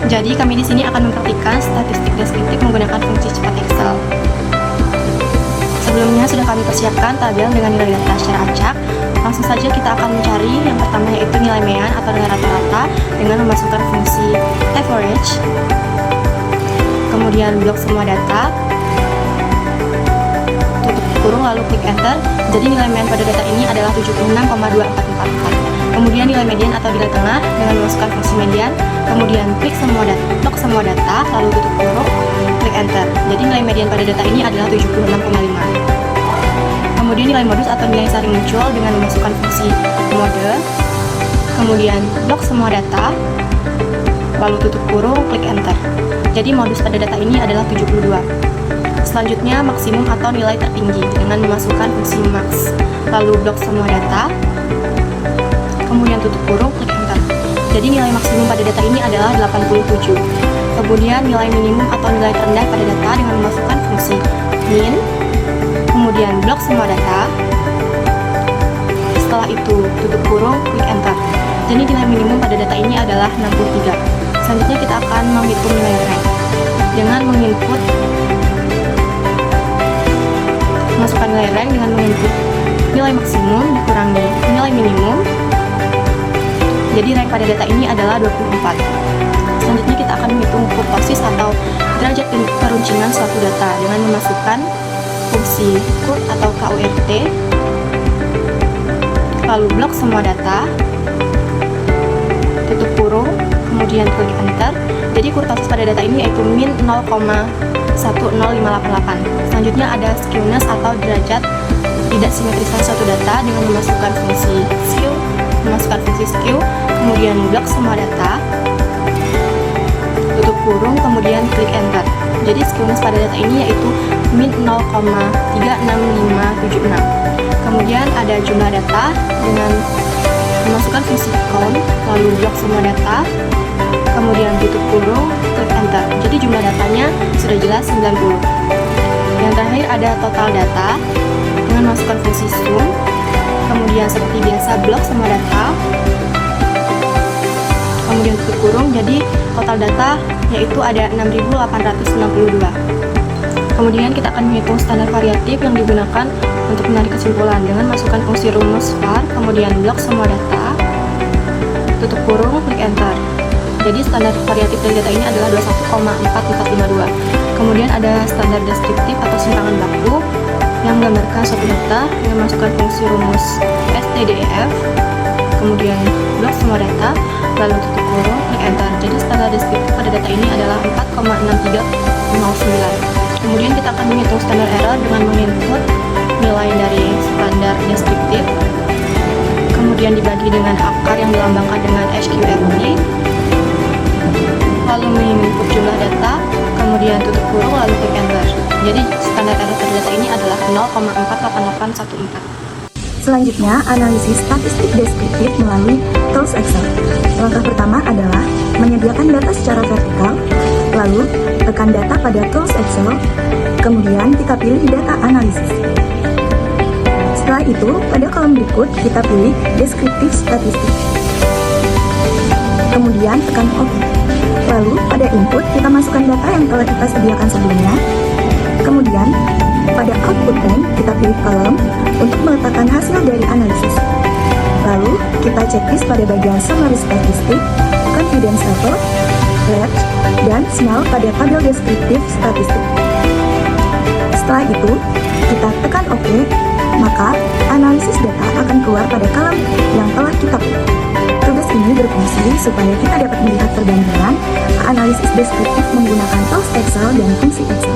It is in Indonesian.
Jadi kami di sini akan mempraktikkan statistik deskriptif menggunakan fungsi cepat Excel. Sebelumnya sudah kami persiapkan tabel dengan nilai data secara acak. Langsung saja kita akan mencari yang pertama, yaitu nilai median atau nilai rata-rata dengan memasukkan fungsi average. Kemudian blok semua data, tutup kurung, lalu klik enter. Jadi nilai median pada data ini adalah 76,2444. Kemudian nilai median atau nilai tengah dengan memasukkan fungsi median. Kemudian klik blok semua data, lalu tutup kurung, klik enter. Jadi nilai median pada data ini adalah 76,5. Kemudian nilai modus atau nilai saling muncul dengan memasukkan fungsi mode. Kemudian blok semua data, lalu tutup kurung, klik enter. Jadi modus pada data ini adalah 72. Selanjutnya maksimum atau nilai tertinggi dengan memasukkan fungsi max. Lalu blok semua data, kemudian tutup kurung, klik enter. Jadi nilai maksimum pada data ini adalah 87. Kemudian nilai minimum atau nilai terendah pada data dengan memasukkan fungsi min. Kemudian blok semua data. Setelah itu tutup kurung, klik enter. Jadi nilai minimum pada data ini adalah 63. Selanjutnya kita akan menghitung nilai rank dengan menginput, masukkan nilai rank dengan menginput nilai maksimum dikurangi nilai minimum. Jadi rank pada data ini adalah 24. Selanjutnya kita akan menghitung kurtosis atau derajat keruncingan suatu data dengan memasukkan fungsi kurt atau KURT, lalu blok semua data, tutup kurung, kemudian klik enter. Jadi kurtosis pada data ini yaitu min 0,10588. Selanjutnya ada skewness atau derajat tidak simetrisan suatu data dengan memasukkan fungsi skew, kemudian blok semua data, tutup kurung, kemudian klik enter. Jadi skewness pada data ini yaitu min 0,36576. Kemudian ada jumlah data dengan memasukkan fungsi count, lalu blok semua data, kemudian tutup kurung, klik enter. Jadi jumlah datanya sudah jelas 90. Yang terakhir ada total data dengan memasukkan fungsi sum, kemudian seperti biasa blok semua data, kemudian tutup kurung. Jadi total data yaitu ada 6862. Kemudian kita akan menghitung standar variatif yang digunakan untuk menarik kesimpulan dengan masukkan fungsi rumus var, kemudian blok semua data, tutup kurung, klik enter. Jadi standar variatif dari data ini adalah 21,4452. Kemudian ada standar deskriptif atau simpangan baku yang menggambarkan suatu data dengan masukkan fungsi rumus stdef, kemudian blok semua data, lalu tutup kurung, klik enter. Jadi standar deskriptif pada data ini adalah 4,6309. Kemudian kita akan menghitung standar error dengan menginput nilai dari standar deskriptif, kemudian dibagi dengan akar yang dilambangkan dengan SQRT, lalu menginput jumlah data, kemudian tutup kurung, lalu klik enter. Jadi standar error pada data ini adalah 0,48814. Selanjutnya, analisis statistik deskriptif melalui tools Excel. Langkah pertama adalah menyediakan data secara vertikal, lalu tekan data pada tools Excel, kemudian kita pilih data analisis. Setelah itu, pada kolom berikut kita pilih deskriptif statistik. Kemudian tekan OK. Lalu pada input kita masukkan data yang telah kita sediakan sebelumnya. Kemudian pada output rank kita pilih kolom untuk meletakkan hasil dari analisis. Lalu kita checklist pada bagian summary statistik, confidence level, large, dan small pada tabel deskriptif statistik. Setelah itu kita tekan OK, maka analisis data akan keluar pada kolom yang telah kita pilih. Tugas ini berfungsi supaya kita dapat melihat perbandingan analisis deskriptif menggunakan tools Excel dan fungsi Excel.